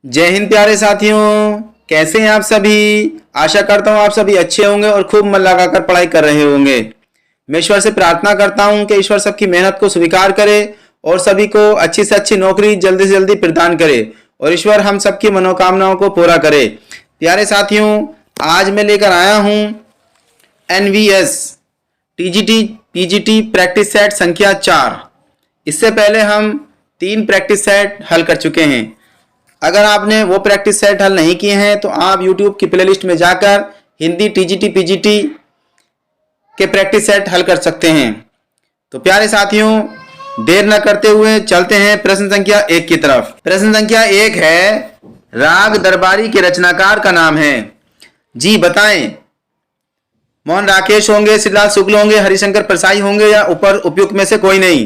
जय हिंद प्यारे साथियों, कैसे हैं आप सभी। आशा करता हूं आप सभी अच्छे होंगे और खूब मन लगाकर पढ़ाई कर रहे होंगे। मैं ईश्वर से प्रार्थना करता हूं कि ईश्वर सबकी मेहनत को स्वीकार करे और सभी को अच्छी से अच्छी नौकरी जल्दी से जल्दी प्रदान करे और ईश्वर हम सबकी मनोकामनाओं को पूरा करे। प्यारे साथियों, आज मैं लेकर आया हूं NVS TGT PGT practice set संख्या 4। इससे पहले हम 3 प्रैक्टिस सेट हल कर चुके हैं। अगर आपने वो प्रैक्टिस सेट हल नहीं किए हैं तो आप YouTube की प्लेलिस्ट में जाकर हिंदी TGT PGT के प्रैक्टिस सेट हल कर सकते हैं। तो प्यारे साथियों, देर न करते हुए चलते हैं प्रश्न संख्या 1 की तरफ। प्रश्न संख्या 1 है, राग दरबारी के रचनाकार का नाम है। जी बताएं। मोहन राकेश होंगे, श्रीलाल शुक्ल होंगे, हरिशंकर परसाई होंगे या ऊपर उपयुक्त में से कोई नहीं।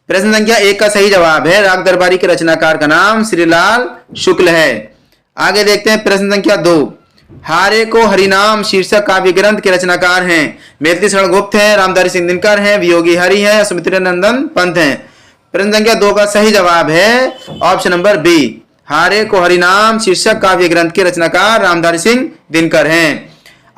प्रश्न संख्या 1 का सही जवाब है राग दरबारी के रचनाकार का नाम श्रीलाल शुक्ल है। आगे देखते हैं प्रश्न संख्या 2, हारे को हरिनाम शीर्षक काव्य ग्रंथ के रचनाकार हैं। मैथिली शरण गुप्त हैं, रामधारी सिंह दिनकर हैं, वियोगी हरि हैं, सुमित्रा नंदन पंत हैं। प्रश्न संख्या 2 का सही जवाब है ऑप्शन नंबर बी, हारे को हरिनाम शीर्षक काव्य ग्रंथ के रचनाकार रामधारी सिंह दिनकर हैं।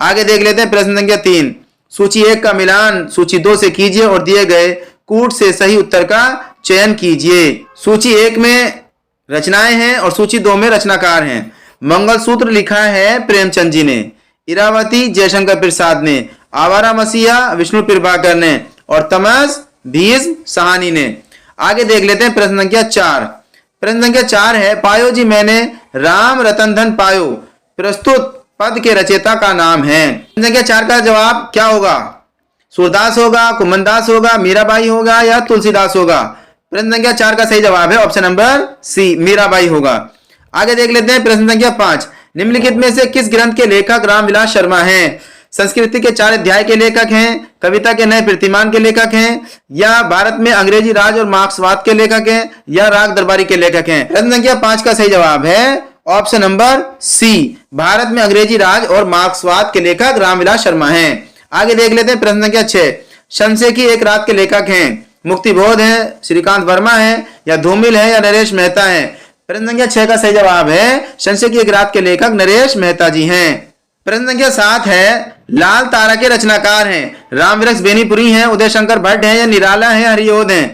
आगे देख लेते हैं प्रश्न संख्या 3, सूची 1 का मिलान सूची 2 से कीजिए और दिए गए कूट से सही उत्तर का चयन कीजिए। सूची 1 में रचनाएं हैं और सूची 2 में रचनाकार हैं। मंगलसूत्र लिखा है प्रेमचंद जी ने, इरावती जयशंकर प्रसाद ने, आवारा मसीहा विष्णु प्रभाकर ने और तमस भीष्म साहनी ने। आगे देख लेते हैं प्रश्न संख्या 4। प्रश्न संख्या 4 है, पायो जी मैंने राम रतन धन पायो प्रस्तुत पद के रचयिता का नाम है। प्रश्न संख्या 4 का जवाब क्या होगा? सूरदास होगा, कुमनदास होगा, मीराबाई होगा या तुलसीदास होगा। प्रश्न संख्या 4 का सही जवाब है ऑप्शन नंबर सी, मीराबाई होगा। आगे देख लेते हैं प्रश्न संख्या 5, निम्नलिखित में से किस ग्रंथ के लेखक रामविलास शर्मा हैं? संस्कृति के 4 अध्याय के लेखक हैं, कविता के नए प्रतिमान के लेखक हैं या भारत में अंग्रेजी राज और मार्क्सवाद के लेखक हैं या राग दरबारी के लेखक हैं। प्रश्न संख्या 5 का सही जवाब है ऑप्शन नंबर सी, भारत में अंग्रेजी राज और मार्क्सवाद के लेखक रामविलास शर्मा हैं। आगे देख लेते हैं प्रश्न संख्या 6, शमसे की एक रात के लेखक हैं। मुक्तिबोध है, श्रीकांत वर्मा है या धूमिल है या नरेश मेहता है। प्रश्न संख्या 6 का सही जवाब है शमसे की एक रात के लेखक नरेश मेहता जी हैं। प्रश्न संख्या 7 है, लाल तारा के रचनाकार हैं। रामवृक्ष बेनीपुरी हैं, उदय शंकर भट्ट हैं या निराला है, हरियोध हैं।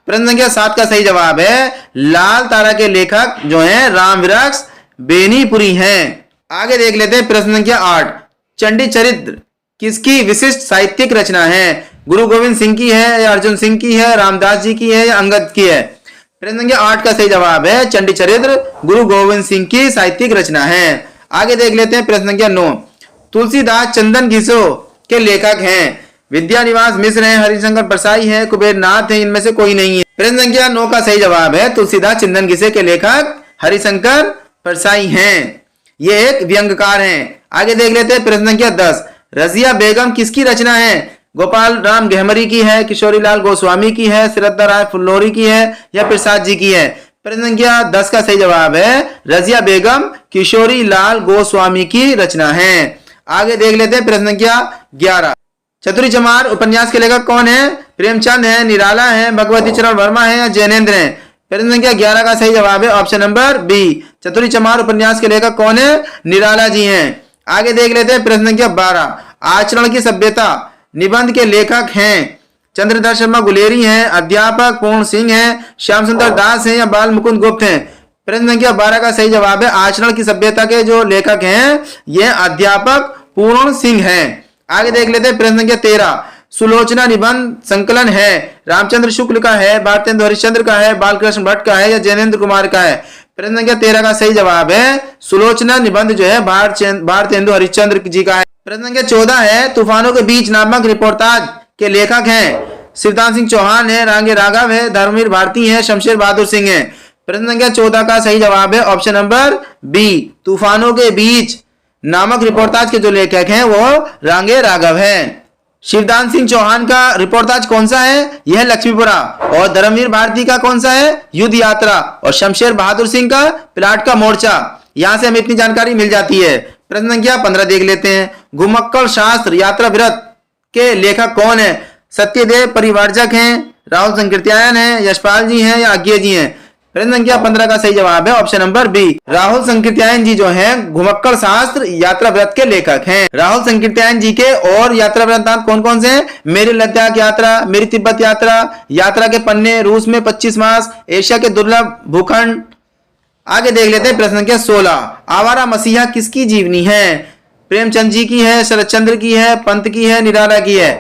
प्रश्न संख्या 7 का सही जवाब है लाल तारा के लेखक जो हैं रामवृक्ष बेनीपुरी हैं। आगे देख लेते हैं प्रश्न संख्या 8, चंडी चरित्र किसकी विशिष्ट साहित्यिक रचना है? गुरु गोविंद सिंह की है या अर्जुन सिंह की है, रामदास जी की है या अंगद की है। प्रश्न संख्या 8 का सही जवाब है चंडी चरित्र गुरु गोविंद सिंह की साहित्यिक रचना है। आगे देख लेते हैं प्रश्न संख्या 9, तुलसीदास चंदन घिसो के लेखक हैं। विद्यानिवास मिश्र हैं, हरिशंकर परसाई है, कुबेर नाथ है, इनमें से कोई नहीं है। प्रश्न संख्या 9 का सही जवाब है तुलसीदास चंदन घिसे के लेखक हरिशंकर परसाई हैं। ये एक व्यंग्यकार हैं। आगे देख लेते हैं प्रश्न संख्या 10, रजिया बेगम किसकी रचना है? गोपाल राम गहमरी की है, किशोरी लाल गोस्वामी की है, श्रद्धा राय फुल्लोरी की है या प्रसाद जी की है। प्रश्न संख्या 10 का सही जवाब है रजिया बेगम किशोरी लाल गोस्वामी की रचना है। आगे देख लेते हैं प्रश्न संख्या 11, चतुरी चमार उपन्यास के लेखक कौन है? प्रेमचंद है, निराला है, भगवती चरण वर्मा है या जैनेन्द्र है। प्रश्न संख्या 11 का सही जवाब है ऑप्शन नंबर बी, चतुरी चमार उपन्यास के लेखक कौन है? निराला जी हैं। आगे देख लेते हैं प्रश्न संख्या 12, आचरण की सभ्यता निबंध के लेखक हैं। चंद्रधर शर्मा गुलेरी हैं, अध्यापक पूर्ण सिंह हैं, श्याम सुंदर दास हैं या बाल मुकुंद गुप्त हैं। प्रश्न संख्या 12 का सही जवाब है आचरण की सभ्यता के जो लेखक हैं ये अध्यापक पूर्ण सिंह हैं। आगे देख लेते हैं प्रश्न संख्या 13, सुलोचना निबंध संकलन है। रामचंद्र शुक्ल का है, भारतेंदु हरिश्चंद्र का है, बालकृष्ण भट्ट का है या जैनेन्द्र कुमार का है। प्रश्न संख्या 13 का सही जवाब है सुलोचना निबंध जो है भारतेंदु हरिश्चंद्र जी का है। प्रश्न संख्या 14 है, तूफानों के बीच नामक रिपोर्टाज के लेखक हैं। शिवदान सिंह चौहान है, रांगे राघव है, धर्मवीर भारती है, शमशेर बहादुर सिंह है। प्रश्न संख्या 14 का सही जवाब है ऑप्शन नंबर बी, तूफानों के बीच नामक रिपोर्टाज के जो लेखक हैं वो रांगे राघव हैं। शिवदान सिंह चौहान का रिपोर्टाज कौन सा है? यह लक्ष्मीपुरा। और धर्मवीर भारती का कौन सा है? युद्ध यात्रा। और शमशेर बहादुर सिंह का प्लाट का मोर्चा। यहां से हमें इतनी जानकारी मिल जाती है। प्रश्न संख्या 15 देख लेते हैं, घुमक्कड़ शास्त्र यात्रा वृत्त के लेखक कौन है? सत्यदेव परिवारजक हैं, राहुल संकीर्त्यायन है, यशपाल जी हैं या आज्ञे जी हैं। प्रश्न संख्या 15 का सही जवाब है ऑप्शन नंबर बी। राहुल संकीर्त्यायन जी जो हैं घुमक्कड़ शास्त्र यात्रा व्रत के लेखक हैं। राहुल संकीर्त्यायन जी के और यात्रा वृत्तांत कौन कौन से हैं? मेरी लद्दाख यात्रा, मेरी तिब्बत यात्रा, यात्रा के पन्ने, रूस में 25 मास, एशिया के दुर्लभ भूखंड। आगे देख लेते हैं प्रश्न संख्या 16। आवारा मसीहा किसकी जीवनी है? प्रेमचंद जी की है, शरतचंद्र की है, पंत की है, निराला की है।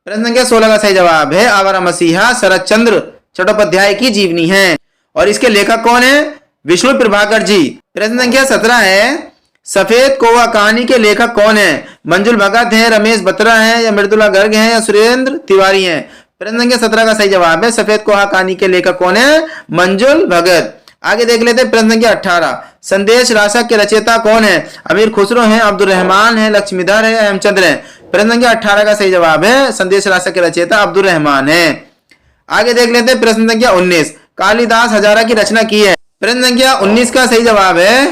प्रश्न संख्या 16 का सही जवाब है आवारा मसीहा शरतचंद्र चट्टोपाध्याय की जीवनी है। और इसके लेखक कौन है? विष्णु प्रभाकर जी। प्रश्न संख्या 17 है सफेद कौवा कहानी के लेखक कौन है? मंजुल भगत है, रमेश बत्रा है, या मृदुला गर्ग है, या सुरेंद्र तिवारी है। प्रश्न संख्या 17 का सही जवाब है सफेद कौवा कहानी के लेखक कौन है? मंजुल भगत। आगे देख लेते हैं प्रश्न संख्या 18। संदेश राशक के रचयिता कौन है? अमीर खुसरो है, अब्दुल रहमान है, लक्ष्मीधर है, हेमचंद्र है। प्रश्न संख्या 18 का सही जवाब है संदेश राशक के रचयिता अब्दुल रहमान है। आगे देख लेते हैं प्रश्न संख्या 19। कालिदास हजारा की रचना की है। प्रश्न संख्या 19 का सही जवाब है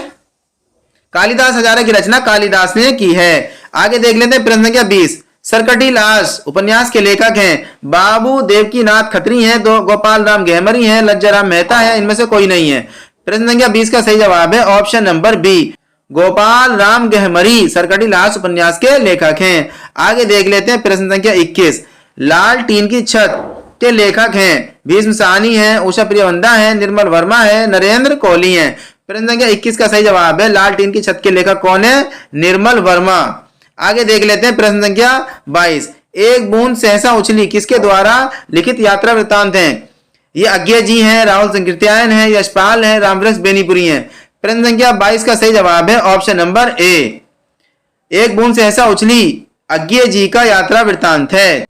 कालिदास हजारा की रचना कालिदास ने की है। आगे देख लेते हैं प्रश्न संख्या 20। सरकटी लाश उपन्यास के लेखक हैं बाबू देवकीनाथ खत्री हैं, दो गोपाल राम गहमरी हैं, लज्जाराम मेहता है, इनमें से कोई नहीं है। प्रश्न संख्या 20 का सही जवाब है option number B. Gopal Ram Gahmari Sarkati Lash उपन्यास के लेखक हैं। आगे देख लेते हैं प्रश्न संख्या 21। लाल टीन की छत के लेखक हैं भीष्म साहनी है, उषा प्रियवंदा है, निर्मल वर्मा है, नरेंद्र कोहली है। प्रश्न संख्या 21 का सही जवाब है लाल टीन की छत के लेखक कौन है? निर्मल वर्मा। आगे देख लेते हैं प्रश्न संख्या 22। एक बूंद सहसा उछली किसके द्वारा लिखित यात्रा वृत्तांत है? ये अज्ञे जी हैं, राहुल संकीर्त्यायन है, यशपाल है, रामवृक्ष बेनीपुरी हैं। प्रश्न संख्या 22 का सही जवाब है ऑप्शन नंबर ए। एक बूंद सहसा उछली अज्ञे जी का यात्रा वृत्तांत है।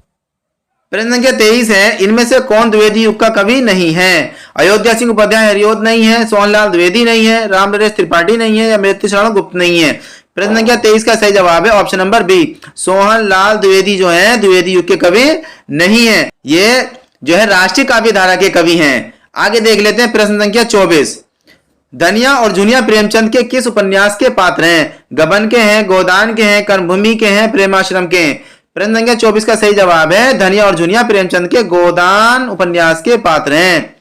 प्रश्न संख्या 23 है इनमें से कौन द्विवेदी युग का कवि नहीं है? अयोध्या सिंह उपाध्याय हरिओद नहीं है, सोहनलाल द्विवेदी नहीं है, रामनरेश त्रिपाठी नहीं है, या मृत्यु शरण गुप्त नहीं है। प्रश्न संख्या 23 का सही जवाब है option number B. Sohanlal Dwivedi जो है द्विवेदी युग के कवि नहीं है, ये जो है राष्ट्रीय काव्य धारा के कवि हैं। आगे देख लेते हैं प्रश्न संख्या 24। धनिया और जुनिया प्रेमचंद के किस उपन्यास के पात्र हैं? गबन के हैं, गोदान के हैं, कर्मभूमि के हैं, प्रेमाश्रम के हैं। प्रश्न संख्या 24 का सही जवाब है धनिया और जुनिया प्रेमचंद के गोदान उपन्यास के पात्र हैं।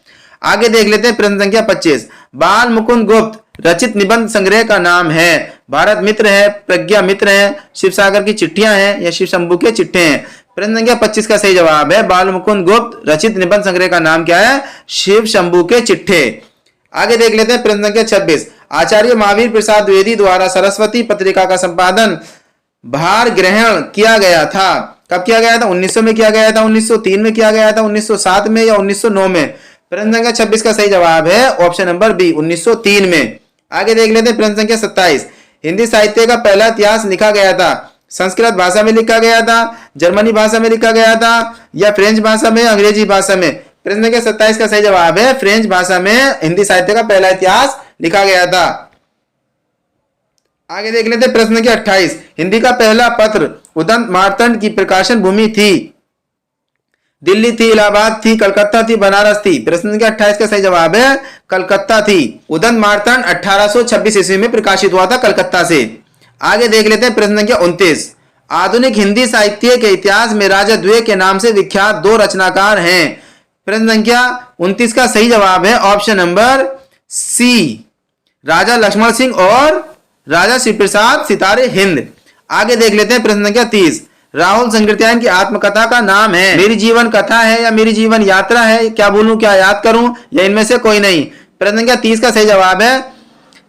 आगे देख लेते हैं प्रश्न संख्या 25। बाल मुकुंद गुप्त रचित निबंध संग्रह का नाम है? भारत मित्र है, प्रज्ञा मित्र है, शिव सागर की चिट्ठियां हैं, या शिव शंभू के चिट्ठे हैं। प्रश्न संख्या 25 का सही जवाब है बाल मुकुंद गुप्त रचित निबंध संग्रह का नाम क्या है? शिव शंभू के चिट्ठे। आगे देख लेते हैं प्रश्न संख्या 26। आचार्य महावीर प्रसाद द्विवेदी द्वारा सरस्वती पत्रिका का संपादन भार ग्रहण किया गया था। कब किया गया था? 1900 में किया गया था, 1903 में किया गया था, 1907 में, या 1909 में। प्रश्न संख्या 26 का सही जवाब है ऑप्शन नंबर बी 1903 में। आगे देख लेते हैं प्रश्न संख्या 27। हिंदी साहित्य का पहला इतिहास लिखा गया था संस्कृत भाषा में लिखा गया था, जर्मनी भाषा में लिखा गया था, या फ्रेंच भाषा में, अंग्रेजी भाषा में। प्रश्न संख्या 27 का सही जवाब है फ्रेंच भाषा में हिंदी साहित्य का पहला इतिहास लिखा गया था। आगे देख लेते हैं प्रश्न संख्या 28। हिंदी का पहला पत्र उदंत मार्तंड की प्रकाशन भूमि थी? दिल्ली थी, इलाहाबाद थी, कलकत्ता थी, बनारस थी। प्रश्न संख्या 28 का सही जवाब है कलकत्ता थी। उदंत मार्तंड 1826 ईस्वी में प्रकाशित हुआ था कलकत्ता से। आगे देख लेते हैं प्रश्न संख्या 29। आधुनिक हिंदी साहित्य के इतिहास में राजा द्विवेदी के नाम से विख्यात दो रचनाकार हैं। प्रश्न संख्या 29 का सही जवाब है ऑप्शन नंबर सी, राजा लक्ष्मण सिंह और राजा श्री प्रसाद सितारे हिंद। आगे देख लेते हैं प्रश्न संख्या 30। राहुल संकीर्त्यायन की आत्मकथा का नाम है? मेरी जीवन कथा है, या मेरी जीवन यात्रा है, क्या बोलूं क्या याद करूं, या इनमें से कोई नहीं। प्रश्न संख्या 30 का सही जवाब है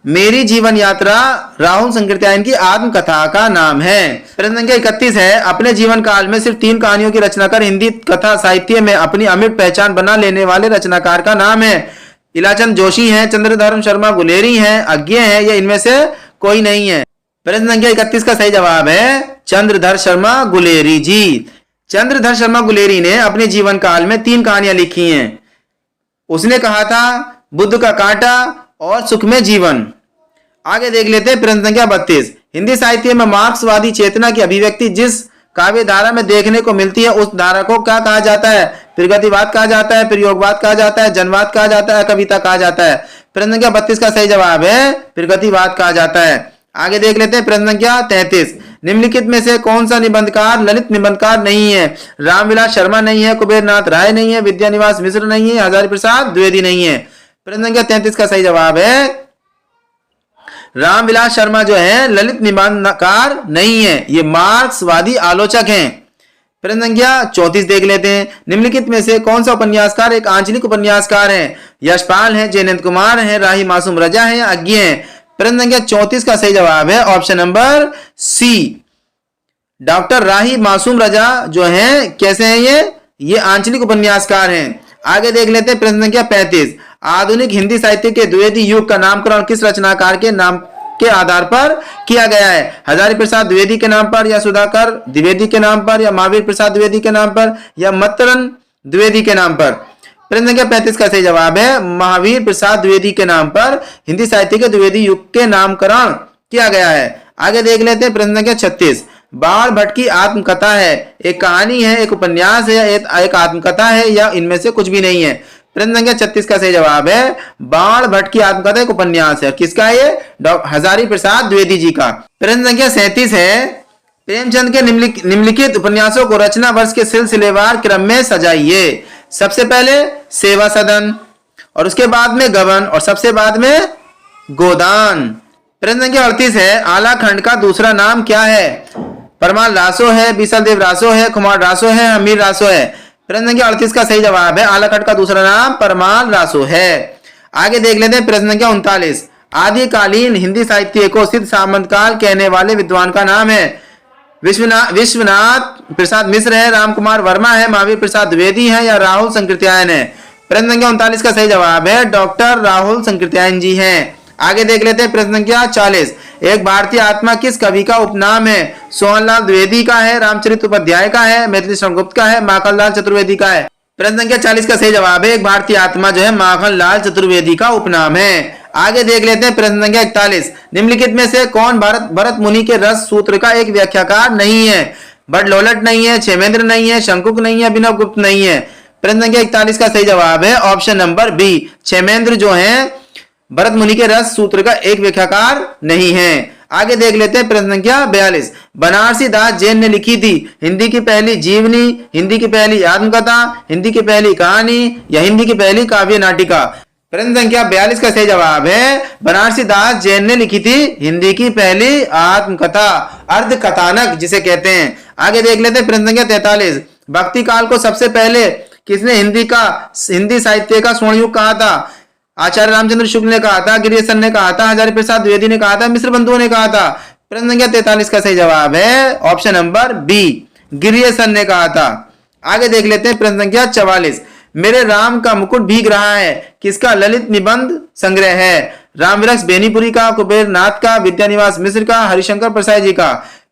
मेरी जीवन यात्रा राहुल संकीर्त्यायन की आत्मकथा का नाम है। प्रश्न संख्या 31 है अपने जीवन काल में सिर्फ 3 कहानियों की रचना कर हिंदी कथा साहित्य में अपनी अमिट पहचान बना लेने वाले रचनाकार का नाम है? इलाचंद जोशी हैं, चंद्रधर शर्मा गुलेरी हैं, अज्ञे हैं, या इनमें से कोई नहीं है। प्रश्न संख्या 31 का सही जवाब है चंद्रधर शर्मा गुलेरी जी। चंद्रधर शर्मा गुलेरी ने अपने जीवन काल में 3 कहानियां लिखी हैं। उसने कहा था बुद्ध का कांटा और सुखमय जीवन। आगे देख लेते हैं प्रश्न संख्या 32। हिंदी साहित्य में मार्क्सवादी चेतना की अभिव्यक्ति जिस काव्य धारा में देखने को मिलती है उस धारा को क्या कहा जाता है? प्रगतिवाद कहा जाता है, प्रयोगवाद कहा जाता है, जनवाद कहा जाता है, कविता कहा जाता है। प्रश्न संख्या 32 का सही जवाब है प्रगतिवाद कहा जाता है। आगे देख लेते हैं प्रश्न संख्या 33। निम्नलिखित में से कौन सा निबंधकार ललित निबंधकार नहीं है? रामविलास शर्मा नहीं है, कुबेरनाथ राय नहीं है, विद्यानिवास मिश्र नहीं है, हजारी प्रसाद द्विवेदी नहीं है। प्रश्न संख्या 33 का सही जवाब है रामविलास शर्मा जो है ललित निबंधकार नहीं है, ये मार्क्सवादी आलोचक हैं। प्रश्न संख्या 34 देख लेते हैं। निम्नलिखित में से कौन सा उपन्यासकार एक आंचलिक उपन्यासकार है? यशपाल है, जयनंद कुमार है, राही मासूम रजा है या अज्ञे है? प्रश्न संख्या 34 का सही जवाब है option number C, doctor Rahi Masoom रजा जो है कैसे हैं? ये आंचलिक उपन्यासकार हैं। आगे देख लेते हैं प्रश्न संख्या 35। आधुनिक हिंदी साहित्य के द्विवेदी युग का नामकरण किस रचनाकार के नाम के आधार पर किया गया है? हजारी प्रसाद द्विवेदी के नाम पर या सुधाकर द्विवेदी के नाम पर या महावीर प्रसाद द्विवेदी के नाम पर या मतरन द्विवेदी के नाम पर? प्रश्न संख्या 35 का सही जवाब है महावीर प्रसाद द्विवेदी के नाम पर हिंदी साहित्य के द्विवेदी युग के नामकरण किया गया है। आगे देख लेते हैं प्रश्न संख्या 36। बाण भट्ट की आत्मकथा है, एक कहानी है, एक उपन्यास है, एक आत्मकथा है या इनमें से कुछ भी नहीं है? प्रश्न संख्या 36 का सही जवाब है बाण भट्ट की आत्मकथा एक उपन्यास है। किसका है ये? हजारी प्रसाद द्विवेदी जी का। प्रश्न संख्या 37 है प्रेमचंद के निम्नलिखित उपन्यासों को रचना वर्ष के सिलसिलेवार क्रम में सजाइए। सबसे पहले सेवा सदन और उसके बाद में गबन और सबसे बाद में गोदान। प्रश्न संख्या 38 है आला खंड का दूसरा नाम क्या है? परमाल रासो है, बीसल देव रासो है, कुमार रासो है, हमीर रासो है? प्रश्न संख्या 38 का सही जवाब है आला खंड का दूसरा नाम परमाल रासो है। आगे देख लेते हैं प्रश्न संख्या 39। आदिकालीन हिंदी साहित्य को सिद्ध सामंत काल कहने वाले विद्वान का नाम है? विश्वनाथ प्रसाद मिश्र है, राम कुमार वर्मा है, महावीर प्रसाद द्विवेदी है या राहुल संकृत्यायन है? प्रश्न संख्या 39 का सही जवाब है डॉक्टर राहुल संकृत्यायन जी हैं। आगे देख लेते हैं प्रश्न संख्या 40। एक भारतीय आत्मा किस कवि का उपनाम है? सोहनलाल द्विवेदी का है, रामचरित उपाध्याय का है, मैथिली शर्मगुप्त का है, माखनलाल चतुर्वेदी का है? प्रश्न संख्या 40 का सही जवाब है एक भारतीय आत्मा जो है माखनलाल चतुर्वेदी का उपनाम है। आगे देख लेते हैं प्रश्न संख्या 41। निम्नलिखित में से कौन भरत मुनि के रस सूत्र का एक व्याख्याकार नहीं है? बडलोलट नहीं है, क्षेमेंद्र नहीं है, शंकुक नहीं है, अभिनव गुप्त नहीं है? प्रश्न संख्या 41 का सही जवाब है ऑप्शन नंबर बी, क्षेमेंद्र जो है भरत मुनि के रस सूत्र का एक व्याख्याकार नहीं है। आगे देख लेते हैं प्रश्न संख्या 42। बनारसी दास जैन ने लिखी थी हिंदी की पहली जीवनी, हिंदी की पहली आत्मकथा, हिंदी की पहली कहानी या हिंदी की पहली काव्य नाटिका? प्रश्न संख्या 42 का सही जवाब है बनारसी दास जैन ने लिखी थी हिंदी की पहली आत्मकथा, अर्ध कथानक जिसे कहते हैं। आगे देख लेते हैं प्रश्न संख्या 43। भक्ति काल को सबसे पहले किसने हिंदी साहित्य का स्वर्ण युग कहा था? आचार्य रामचंद्र शुक्ल ने कहा था, गिरियसन ने कहा था, हजारी प्रसाद द्विवेदी ने कहा था, मिश्र बंधुओं ने कहा था? प्रश्न संख्या 43 का सही जवाब है ऑप्शन नंबर बी, गिरियसन ने कहा था। आगे देख लेते हैं प्रश्न संख्या 44। मेरे राम का मुकुट भीग रहा है किसका ललित निबंध संग्रह है? रामविलास बेनीपुरी का, कुबेरनाथ का, विद्यानिवास मिश्र का, हरिशंकर प्रसाद जी का?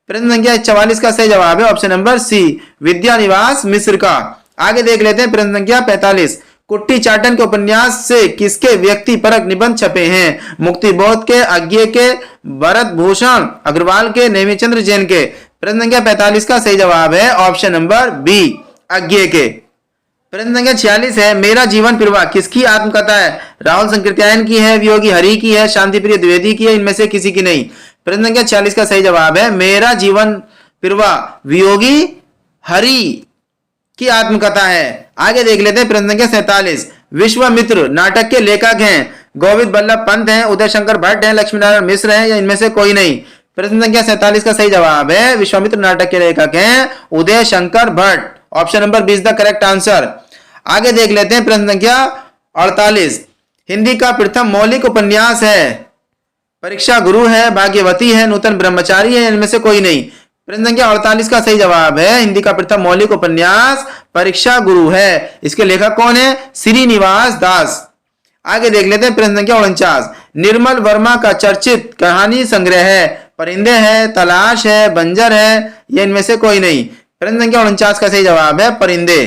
प्रश्न संख्या 44 का सही जवाब है ऑप्शन नंबर सी, विद्यानिवास मिश्र का। आगे देख लेते हैं प्रश्न संख्या 45। कुट्टी चाटन के उपन्यास से किसके व्यक्ति परक निबंध छपे हैं? मुक्तिबोध के, अज्ञे के, भरत भूषण अग्रवाल के, नेमिचंद्र जैन के? प्रश्न संख्या 45 का सही जवाब है ऑप्शन नंबर बी, अज्ञे के। प्रश्न संख्या 46 है मेरा जीवन फिरवा किसकी आत्मकथा है? राहुल संकृत्यायन की है, वियोगी हरि की है, शांतिप्रिय द्विवेदी की है, इनमें से किसी की नहीं? प्रश्न संख्या 46 का सही जवाब है मेरा जीवन फिरवा वियोगी हरि की आत्मकथा है। आगे देख लेते हैं प्रश्न संख्या 47। विश्वामित्र नाटक के लेखक हैं? गोविंद बल्लभ पंत हैं, उदय शंकर भट्ट हैं, लक्ष्मी नारायण मिश्र हैं या इनमें से कोई नहीं? प्रश्न संख्या 47 का सही जवाब है विश्वामित्र नाटक के लेखक हैं Uday Shankar Bhatt, option number B is the correct answer. आगे देख लेते हैं प्रश्न संख्या 48। हिंदी का प्रथम मौलिक उपन्यास है? परीक्षा गुरु है, भाग्यवती है, नूतन ब्रह्मचारी है, इनमें से कोई नहीं? प्रश्न संख्या 48 का सही जवाब है हिंदी का प्रथम मौलिक उपन्यास परीक्षा गुरु है। इसके लेखक कौन है? श्रीनिवास दास। आगे देख लेते हैं प्रश्न संख्या 49। निर्मल वर्मा का चर्चित कहानी संग्रह है? परिंदे है, तलाश है, बंजर है या इनमें से कोई नहीं? प्रश्न संख्या 49 का सही जवाब है परिंदे।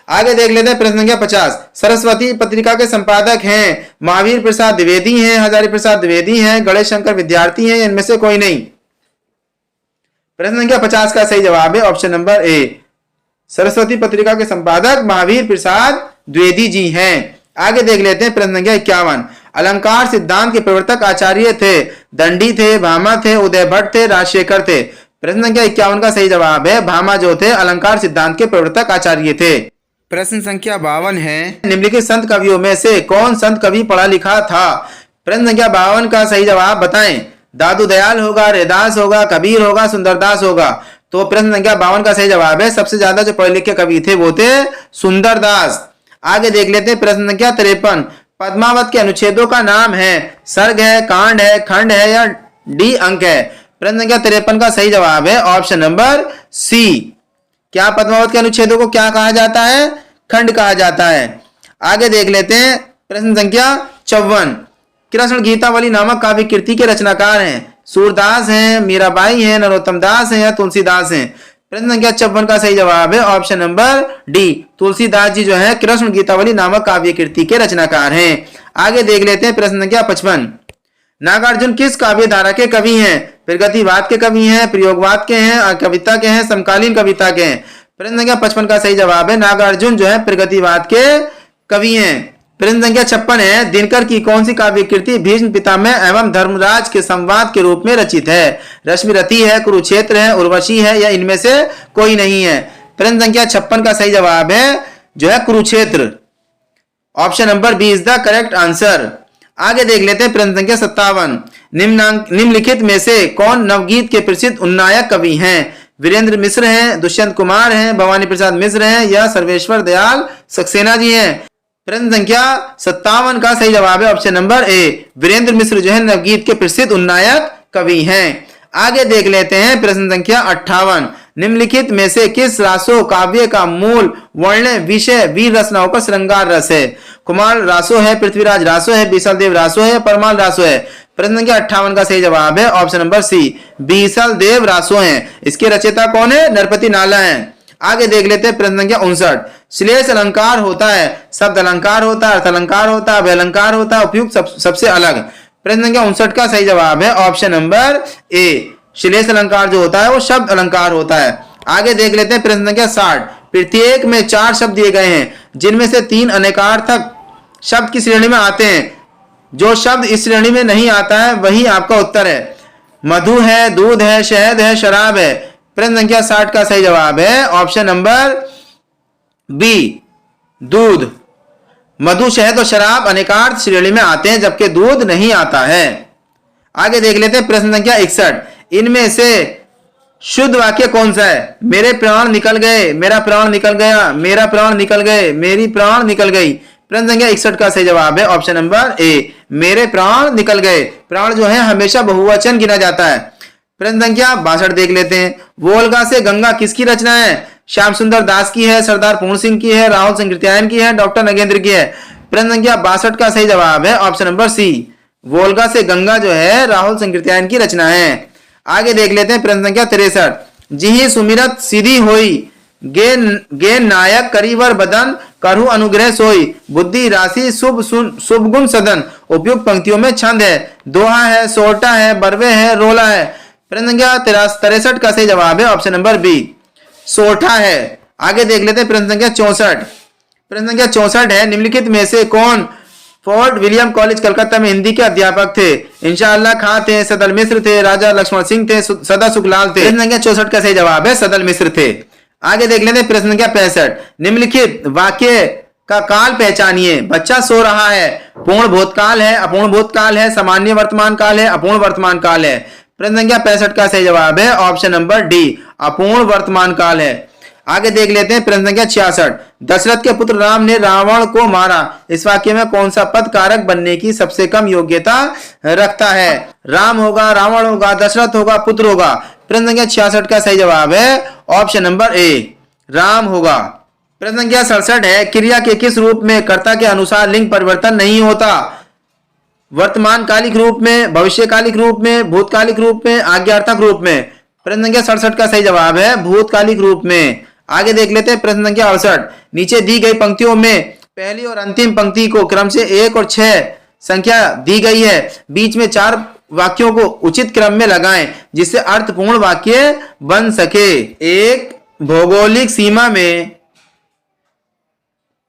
आगे देख लेते हैं प्रश्न संख्या 50। सरस्वती पत्रिका के संपादक हैं? महावीर प्रसाद द्विवेदी हैं, हजारी प्रसाद द्विवेदी हैं, गणेश शंकर विद्यार्थी हैं, इनमें से कोई नहीं? प्रश्न संख्या 50 का सही जवाब है ऑप्शन नंबर ए, सरस्वती पत्रिका के संपादक महावीर प्रसाद द्विवेदी जी हैं। आगे देख लेते हैं प्रश्न संख्या 51। अलंकार सिद्धांत के प्रवर्तक आचार्य थे? दंडी थे, भामा थे, उदय भट्ट थे, राजशेखर थे? प्रश्न संख्या 51 का सही जवाब है भामा जो थे अलंकार सिद्धांत के प्रवर्तक आचार्य थे। प्रश्न संख्या 52 है निम्नलिखित संत कवियों में से कौन संत कवि पढ़ा लिखा था। प्रश्न संख्या 52 का सही जवाब बताएं। दादू दयाल होगा, रैदास होगा, कबीर होगा, सुंदरदास होगा। तो प्रश्न संख्या 52 का सही जवाब है सबसे ज्यादा जो पढ़े लिखे कवि थे वो थे सुंदरदास। आगे देख लेते हैं प्रश्न संख्या 53 पद्मावत के अनुच्छेदों का नाम है। सर्ग है, कांड है, खंड है या डी अंक है। प्रश्न संख्या 53 का सही जवाब है ऑप्शन नंबर सी। क्या पद्मावत के अनुच्छेदों को क्या कहा जाता है? खंड कहा जाता है। आगे देख लेते हैं प्रश्न संख्या 54 कृष्ण गीतावली नामक काव्य कृति के रचनाकार हैं। सूरदास हैं, मीराबाई हैं, नरोत्तम दास हैं या तुलसीदास हैं। प्रश्न संख्या 54 का सही जवाब है option number D. Tulsidas ji जो है कृष्ण गीतावली नामक काव्य कृति के रचनाकार हैं। आगे देख लेते हैं प्रश्न संख्या 55 नागार्जुन किस काव्य धारा के कवि हैं? प्रगतिवाद के कवि हैं, प्रयोगवाद के हैं, कविता के हैं, समकालीन कविता के हैं। प्रश्न संख्या 55 का सही जवाब है नागार्जुन जो है प्रगतिवाद के कवि हैं। प्रश्न संख्या 56 है दिनकर की कौन सी काव्य कृति भीष्म पितामह एवं धर्मराज के संवाद के रूप में रचित है? रश्मिरथी है, कुरुक्षेत्र है, उर्वशी है या इनमें से कोई नहीं है। प्रश्न संख्या 56 का सही जवाब है जो है Kurukshetra. Option number B is the correct answer. आगे देख लेते हैं प्रश्न संख्या 57 निम्नलिखित में से कौन नवगीत के प्रसिद्ध उन्नायक कवि हैं? वीरेंद्र मिश्र हैं, दुष्यंत कुमार हैं, भवानी प्रसाद मिश्र हैं या सर्वेश्वर दयाल सक्सेना जी हैं। प्रश्न संख्या 57 का सही जवाब है ऑप्शन नंबर ए। वीरेंद्र मिश्र जो है नवगीत के प्रसिद्ध उन्नायक कवि हैं। आगे देख लेते हैं प्रश्न संख्या 58 निम्नलिखित में से किस रासो काव्य का मूल वर्ण विषय वीर रचनाओं का श्रृंगार रस है? कुमार रासो है, पृथ्वीराज रासो है, बीसल देव रासो है, परमाल रासो है। प्रश्न संख्या 58 का सही जवाब है ऑप्शन नंबर सी बीसल देव रासो हैं। इसके रचयिता कौन है? नरपति नाला हैं। आगे देख लेते हैं प्रश्न संख्या 59 श्लेष अलंकार होता है, शब्द अलंकार होता है, अर्थ अलंकार होता है, अलंकार होता है, उपयुक्त सबसे अलग। प्रश्न संख्या 59 का सही जवाब है ऑप्शन नंबर ए। श्लेष अलंकार जो होता है वो शब्द अलंकार होता है। आगे देख लेते हैं प्रश्न संख्या 60 प्रत्येक में 4 शब्द दिए गए हैं जिनमें से 3 अनेकार्थक शब्द की श्रेणी में आते हैं। जो शब्द इस श्रेणी में नहीं आता है वही आपका उत्तर है। मधु है, दूध है, शहद है, शराब है। प्रश्न संख्या 60 का सही जवाब है ऑप्शन नंबर बी दूध। मधु, शहद और शराब अनेकार्थ श्रेणी में आते हैं जबकि दूध नहीं आता है। आगे देख लेते हैं प्रश्न संख्या 61 इनमें से शुद्ध वाक्य कौन सा है? मेरे प्राण निकल गए, मेरा प्राण निकल गया, मेरा प्राण निकल गए, मेरी प्राण निकल गई। प्रश्न संख्या 61 का सही जवाब है ऑप्शन नंबर ए मेरे प्राण निकल गए। प्राण जो है हमेशा बहुवचन गिना जाता है। प्रश्न संख्या 62 देख लेते हैं वोल्गा से गंगा किसकी रचना है? श्याम सुंदर दास की है, सरदार पूर्ण सिंह की है, राहुल संकृत्यायन की है, डॉक्टर नगेंद्र की है। प्रश्न संख्या 62 का सही जवाब है ऑप्शन नंबर सी वोल्गा से गंगा जो है राहुल संकृत्यायन की रचना है। आगे देख लेते हैं प्रश्न संख्या 63 जिही सुमिरत सीधी होई गे नायक करीवर बदन करहु अनुग्रह सोई बुद्धि राशि शुभ गुण सदन। उपयुक्त पंक्तियों में छंद है, दोहा है, सोटा है, बरवे है, रोला है। प्रश्न संख्या 63 का सही जवाब है ऑप्शन नंबर बी सोठा है। आगे देख लेते हैं प्रश्न संख्या 64 प्रश्न संख्या 64 है निम्नलिखित में से कौन फोर्ट विलियम कॉलेज कलकत्ता में हिंदी के अध्यापक थे? इंशाअल्लाह खां थे, सदल मिश्र थे, राजा लक्ष्मण सिंह थे, सदा सुखलाल थे। प्रश्न संख्या 64 का सही जवाब है सदल मिश्र थे। आगे देख लेते हैं प्रश्न संख्या 65 निम्नलिखित वाक्य का काल पहचानिए। बच्चा सो रहा है पूर्ण भूतकाल है, अपूर्ण भूतकाल है, सामान्य वर्तमान काल है, अपूर्ण वर्तमान काल है। प्रश्न संख्या 65 का सही जवाब है ऑप्शन नंबर डी अपूर्ण वर्तमान काल है। आगे देख लेते हैं प्रश्न संख्या 66 दशरथ के पुत्र राम ने रावण को मारा। इस वाक्य में कौन सा पद कारक बनने की सबसे कम योग्यता रखता है? राम होगा, रावण होगा, दशरथ होगा, पुत्र होगा। प्रश्न संख्या 66 का सही जवाब है ऑप्शन नंबर ए राम होगा। प्रश्न संख्या 67 है क्रिया के किस रूप में कर्ता के अनुसार लिंग परिवर्तन नहीं होता? वर्तमान कालिक रूप में, भविष्यकालिक रूप में, भूतकालिक रूप में, आज्ञार्थक रूप में। प्रश्न संख्या 67 का सही जवाब है भूतकालिक रूप में। आगे देख लेते हैं प्रश्न संख्या 68 नीचे दी गई पंक्तियों में पहली और अंतिम पंक्ति को क्रम से 1 और 6 संख्या दी गई है, बीच में 4 वाक्यों को उचित क्रम में लगाएं जिससे अर्थपूर्ण वाक्य बन सके। एक भौगोलिक सीमा में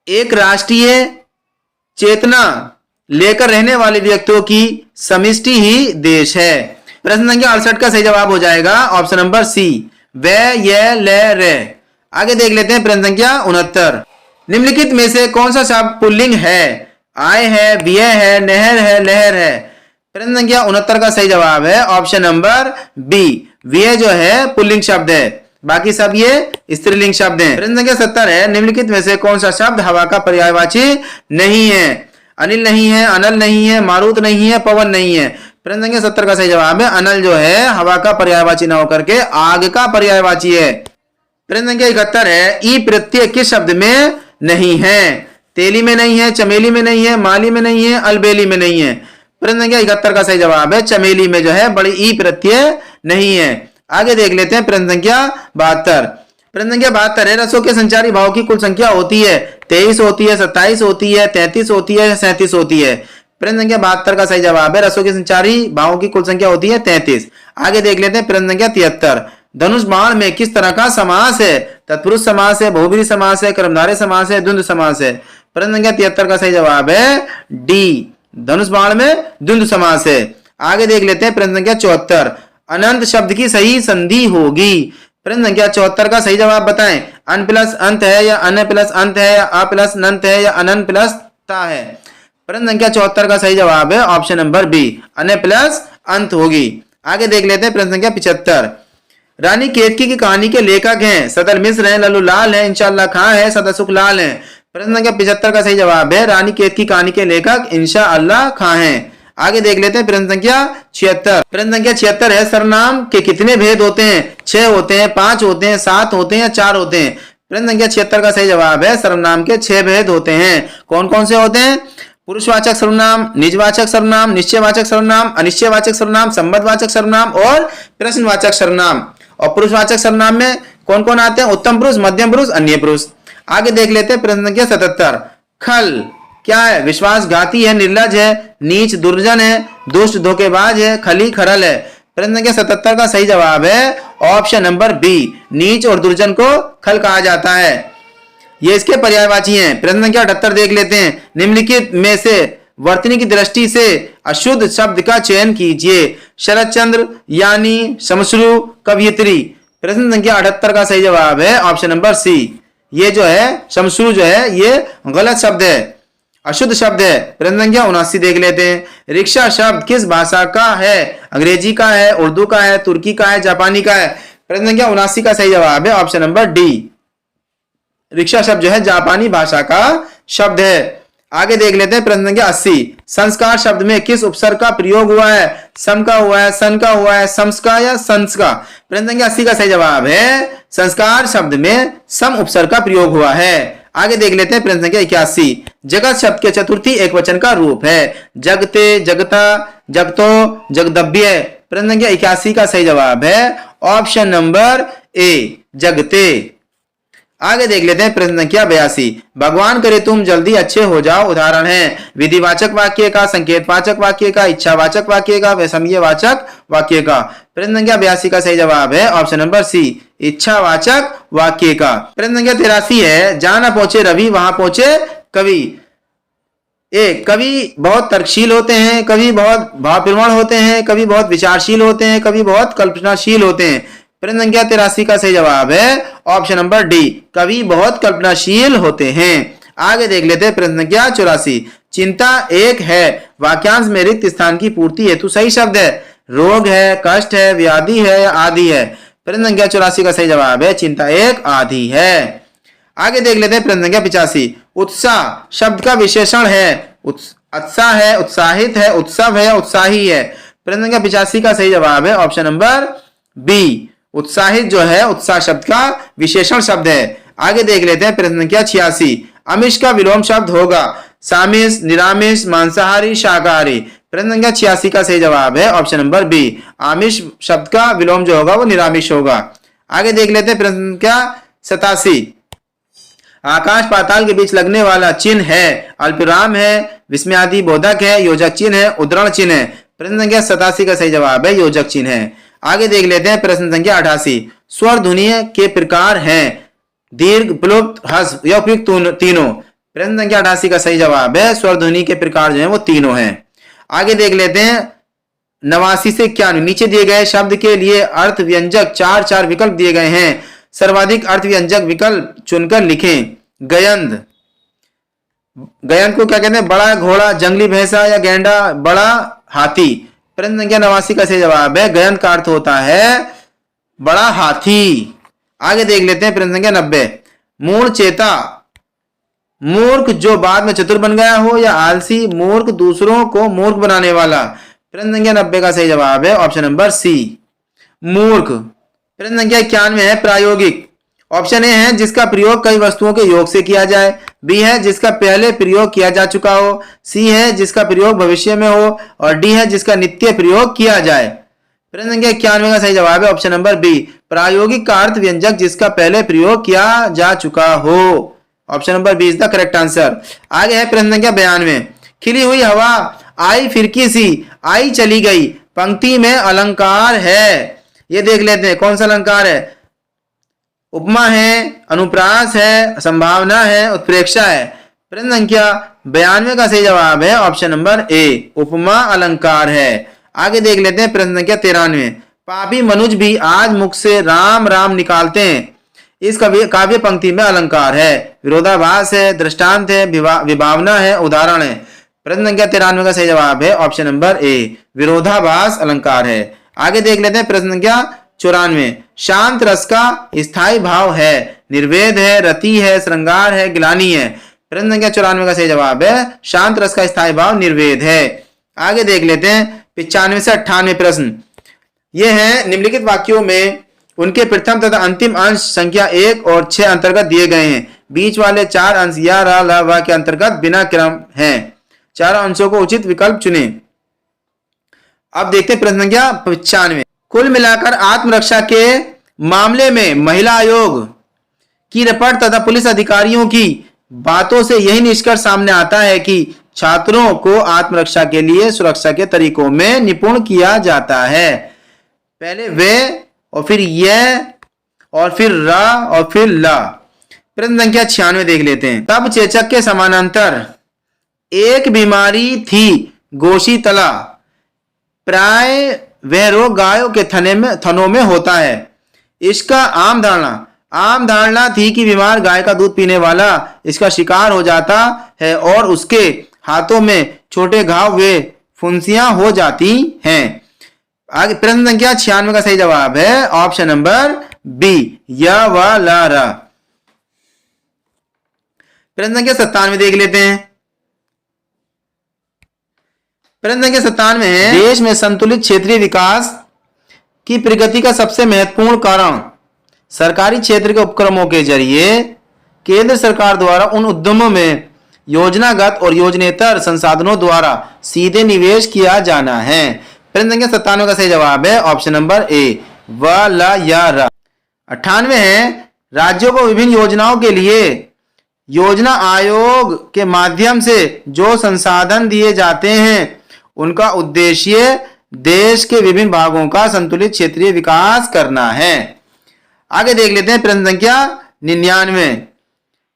एक राष्ट्रीय चेतना लेकर रहने वाले व्यक्तियों की समिष्टि ही देश है। प्रश्न संख्या 68 का सही जवाब हो जाएगा ऑप्शन नंबर सी, वे ये ले रे। आगे देख लेते हैं प्रश्न संख्या 69। निम्नलिखित में से कौन सा शब्द पुल्लिंग है? आय है, व्यय है, नहर है, लहर है। प्रश्न संख्या 69 का सही जवाब है ऑप्शन नंबर बी, व्यय जो है पुल्लिंग शब्द है, बाकी सब ये स्त्रीलिंग शब्द हैं। प्रश्न संख्या 70 है, निम्नलिखित में से कौन सा शब्द हवा का पर्यायवाची नहीं है? अनिल नहीं है, अनल नहीं है, मारुत नहीं है, पवन नहीं है। प्रश्न संख्या 70 का सही जवाब है अनल जो है हवा का पर्यायवाची न होकर के आग का पर्यायवाची है। प्रश्न संख्या 71 है, ई प्रत्यय किस शब्द में नहीं है? तेली में नहीं है, चमेली में नहीं है, माली में नहीं है, अलबेली में नहीं है। प्रश्न संख्या 71 का सही जवाब है चमेली में जो है बड़ी ई प्रत्यय नहीं है। आगे देख लेते हैं प्रश्न संख्या 72। प्रश्न संख्या 72 है, रसों के संचारी भाव की कुल संख्या होती है? 23 होती है, 27 होती है, 33 होती है, 37 होती है। प्रश्न संख्या 72 का सही जवाब है रसों के संचारी भावों की कुल संख्या होती है 33। आगे देख लेते हैं प्रश्न संख्या 73। धनुष बाण में किस तरह का समास है? तत्पुरुष समास है, बहुब्रीहि समास है, कर्मधारय समास है, द्वंद्व समास है। प्रश्न संख्या 73 का सही जवाब है डी, धनुष बाण में द्वंद्व समास है। आगे देख लेते हैं प्रश्न संख्या 74। अनंत शब्द की सही संधि होगी? प्रश्न संख्या 74 का सही जवाब बताएं। अन प्लस अंत है या अन प्लस अंत है या अ प्लस नंत है या अनन प्लस ता है। प्रश्न संख्या 74 का सही जवाब है ऑप्शन नंबर बी, अन प्लस अंत होगी। आगे देख लेते हैं प्रश्न संख्या 75। रानी केतकी की कहानी के लेखक हैं? सदर मिश्र हैं, लल्लू लाल है, इंशाअल्लाह खां है, सदासुख लाल है। प्रश्न संख्या 75 का सही जवाब है रानी केतकी कहानी के लेखक इंशाअल्लाह खां हैं। आगे देख लेते हैं प्रश्न संख्या 76। प्रश्न संख्या 76 है, सर्वनाम के कितने भेद होते हैं? 6 होते हैं, 5 होते हैं, 7 होते हैं या 4 होते हैं। प्रश्न संख्या 76 का सही जवाब है सर्वनाम के 6 भेद होते हैं। कौन कौन से होते हैं? पुरुषवाचक सर्वनाम, निजवाचक सर्वनाम, निश्चयवाचक सर्वनाम, अनिश्चयवाचक सर्वनाम, संबंधवाचक सर्वनाम और प्रश्नवाचक सर्वनाम। और पुरुषवाचक सर्वनाम में कौन कौन आते हैं? उत्तम पुरुष, मध्यम पुरुष, अन्य पुरुष। आगे देख लेते हैं प्रश्न संख्या 77। खल क्या है? विश्वासघाती है, निर्लज है, नीच दुर्जन है, दुष्ट धोखेबाज है, खली खरल है। प्रश्न संख्या 77 का सही जवाब है ऑप्शन नंबर बी, नीच और दुर्जन को खल कहा जाता है, ये इसके पर्यायवाची हैं। प्रश्न संख्या 78 देख लेते हैं। निम्नलिखित में से वर्तनी की दृष्टि से अशुद्ध शब्द का चयन कीजिए। शरद चंद्र, यानी, शमश्रु, कवयित्री। प्रश्न संख्या 78 का सही जवाब है ऑप्शन नंबर सी, ये जो है शमश्रु जो है ये गलत शब्द है, अशुद्ध शब्द है। प्रश्न संख्या 79 देख लेते हैं। रिक्शा शब्द किस भाषा का है? अंग्रेजी का है, उर्दू का है, तुर्की का है, जापानी का है। प्रश्न संख्या 79 का सही जवाब है ऑप्शन नंबर डी, रिक्शा शब्द जो है जापानी भाषा का शब्द है। आगे देख लेते हैं प्रश्न संख्या 80। संस्कार शब्द में किस उपसर्ग का प्रयोग हुआ है? सम का हुआ है, सन का हुआ है, सम्स का या संस का। प्रश्न संख्या 80 का सही जवाब है संस्कार शब्द में सम उपसर्ग का प्रयोग हुआ है। आगे देख लेते हैं प्रश्न संख्या 81। जगत शब्द के चतुर्थी एक वचन का रूप है? जगते, जगता, जगतो, जगदव्य। प्रश्न संख्या 81 का सही जवाब है ऑप्शन नंबर ए, जगते। आगे देख लेते हैं प्रश्न संख्या 82। भगवान करे तुम जल्दी अच्छे हो जाओ उदाहरण है? विधिवाचक वाक्य का, संकेतवाचक वाक्य का, इच्छावाचक वाक्य का, वैषम्यवाचक वाक्य का। प्रश्न संख्या 82 का सही जवाब है ऑप्शन नंबर सी, इच्छावाचक वाक्य का। प्रश्न संख्या 83 है, जहां न पहुंचे रवि वहां पहुंचे कवि। एक, कवि बहुत तर्कशील होते हैं, कवि बहुत भावप्रवण होते हैं, कवि बहुत विचारशील होते हैं, कवि बहुत कल्पनाशील होते हैं। प्रश्न संख्या 83 का सही जवाब है ऑप्शन नंबर डी, कवि बहुत कल्पनाशील होते हैं। आगे देख लेते हैं प्रश्न संख्या 84। चिंता एक है, वाक्यांश में रिक्त स्थान की पूर्ति हेतु सही शब्द है? रोग है, कष्ट है, व्याधि है या आदि है। प्रश्न संख्या 84 का सही जवाब है चिंता एक आदि है। आगे देख लेते हैं प्रश्न संख्या 85। उत्साह शब्द का विशेषण है? उत्साह है, उत्साहित है, उत्सव है, उत्साही है। प्रश्न संख्या 85 का सही जवाब है ऑप्शन नंबर बी, उत्साहित जो है उत्साह शब्द का विशेषण शब्द है। आगे देख लेते हैं प्रश्न संख्या 86। आमिष का विलोम शब्द होगा? सामिष, निरामिष, मांसाहारी, शाकाहारी। प्रश्न संख्या 86 का सही जवाब है ऑप्शन नंबर बी, आमिष शब्द का विलोम जो होगा वो निरामिष होगा। आगे देख लेते हैं प्रश्न संख्या 87। आकाश पाताल के बीच लगने वाला चिन्ह है? अल्पविराम है, विस्मयादि बोधक है, योजक चिन्ह है, उद्धरण चिन्ह है। प्रश्न संख्या 87 का सही जवाब है योजक चिन्ह है। आगे देख लेते हैं प्रश्न संख्या 88। स्वर ध्वनि के प्रकार हैं? दीर्घ, प्लुप्त, ह्रस्व या उपयुक्त तीनों। प्रश्न संख्या 88 का सही जवाब है स्वर ध्वनि के प्रकार जो है वो तीनों हैं। आगे देख लेते हैं 89 से 91। नीचे दिए गए शब्द के लिए अर्थ व्यंजक चार चार विकल्प दिए गए हैं। सर्वाधिक अर्थ व्यंजक विकल्प चुनकर लिखें। गयंद, गयंद को क्या कहते हैं? बड़ा घोड़ा, जंगली भैंसा या गैंडा, बड़ा हाथी। प्रश्न संख्या 89 का सही जवाब है गयंद का अर्थ होता है बड़ा हाथी। आगे देख लेते हैं प्रश्न संख्या 90। मूढ़ चेता, मूर्ख जो बाद में चतुर बन गया हो, या आलसी, मूर्ख दूसरों को मूर्ख बनाने वाला। प्रश्न संख्या 90 का सही जवाब है ऑप्शन नंबर सी, मूर्ख। प्रश्न संख्या 91 है प्रायोगिक। ऑप्शन ए है जिसका प्रयोग कई वस्तुओं के योग से किया जाए, बी है जिसका पहले प्रयोग किया जा चुका हो, सी है जिसका प्रयोग भविष्य में हो, और डी है जिसका नित्य प्रयोग किया जाए। प्रश्न संख्या 91 का सही जवाब है ऑप्शन नंबर बी, प्रायोगिक का अर्थ व्यंजक जिसका पहले प्रयोग किया जा चुका हो। Option number B is the correct answer. आगे है प्रश्न संख्या 92। खिली हुई हवा आई फिरकी सी, आई चली गई, पंक्ति में अलंकार है। ये देख लेते हैं कौन सा अलंकार है। उपमा है, अनुप्रास है, संभावना है, उत्प्रेक्षा है। प्रश्न संख्या 92 का सही जवाब है ऑप्शन नंबर ए, उपमा अलंकार है। आगे देख लेते हैं प्रश्न संख्या 93। पापी मनुज भी आज मुख से राम राम निकालते हैं, इस काव्य पंक्ति में अलंकार है, विरोधाभास है, दृष्टांत है, विभावना है, उदाहरण है। प्रश्न संख्या 93 का सही जवाब है ऑप्शन नंबर ए, विरोधाभास अलंकार है। आगे देख लेते हैं प्रश्न संख्या 94। शांत रस का स्थायी भाव है, निर्वेद है, रति है, श्रृंगार है, गिलानी है। प्रश्न संख्या 94 का सही जवाब है शांत रस का स्थायी भाव निर्वेद है। आगे देख लेते हैं 95 से 98 प्रश्न। ये हैं निम्नलिखित वाक्यों में उनके प्रथम तथा अंतिम अंश संख्या 1 और 6 अंतर्गत दिए गए हैं। बीच वाले 4 अंश या रा ला वा के अंतर्गत बिना क्रम हैं। चारों अंशों को उचित विकल्प चुने। अब देखते हैं प्रश्न संख्या 95। कुल मिलाकर आत्मरक्षा के मामले में महिला आयोग की रिपोर्ट तथा पुलिस अधिकारियों की बातों से यही निष्कर्ष सामने आता है कि छात्रों को आत्मरक्षा के लिए सुरक्षा के तरीकों में निपुण किया जाता है। पहले वे और फिर यह और फिर रा और फिर ला। प्रश्न संख्या 96 देख लेते हैं। तब चेचक के समानांतर एक बीमारी थी गोशी तला, प्राय वह रोग गायों के थनों में होता है। इसका आम धारणा थी कि बीमार गाय का दूध पीने वाला इसका शिकार हो जाता है और उसके हाथों में छोटे घाव वे फुंसियां हो जाती हैं। आगे प्रश्न संख्या 96 का सही जवाब है ऑप्शन नंबर बी, या व ला रा। प्रश्न संख्या 97 देख लेते हैं। प्रश्न संख्या 97 है देश में संतुलित क्षेत्रीय विकास की प्रगति का सबसे महत्वपूर्ण कारण सरकारी क्षेत्र के उपक्रमों के जरिए केंद्र सरकार द्वारा उन उद्यमों में योजनागत और योजनेतर संसाधनों द्वारा सीधे निवेश किया जाना है। प्रश्न संख्या 97 का सही जवाब है ऑप्शन नंबर ए, व ला या रा। 98 है राज्यों को विभिन्न योजनाओं के लिए योजना आयोग के माध्यम से जो संसाधन दिए जाते हैं उनका उद्देश्य देश के विभिन्न भागों का संतुलित क्षेत्रीय विकास करना है। आगे देख लेते हैं प्रश्न संख्या 99।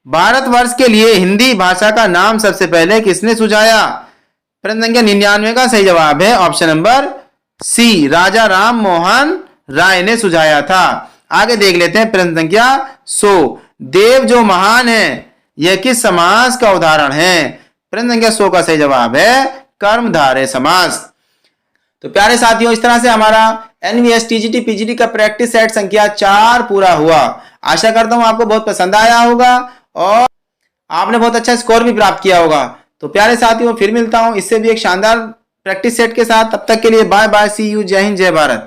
भारतवर्ष के लिए हिंदी भाषा का नाम सबसे पहले किसने सुझाया? प्रश्न संख्या 99 का सही जवाब है ऑप्शन नंबर सी, राजा राम मोहन राय ने सुझाया था। आगे देख लेते हैं प्रश्न संख्या 100। देव जो महान है यह किस समास का उदाहरण है? प्रश्न संख्या 100 का सही जवाब है कर्मधारय समास। तो प्यारे साथियों, इस तरह से हमारा एनवीएस टीजीटी पीजीटी का प्रैक्टिस सेट संख्या 4 पूरा हुआ। आशा करता हूं आपको बहुत पसंद आया होगा और आपने बहुत अच्छा स्कोर भी प्राप्त किया होगा। तो प्यारे साथियों, फिर मिलता हूं इससे भी एक शानदार प्रैक्टिस सेट के साथ। तब तक के लिए बाय बाय, सी यू, जय हिंद, जय भारत।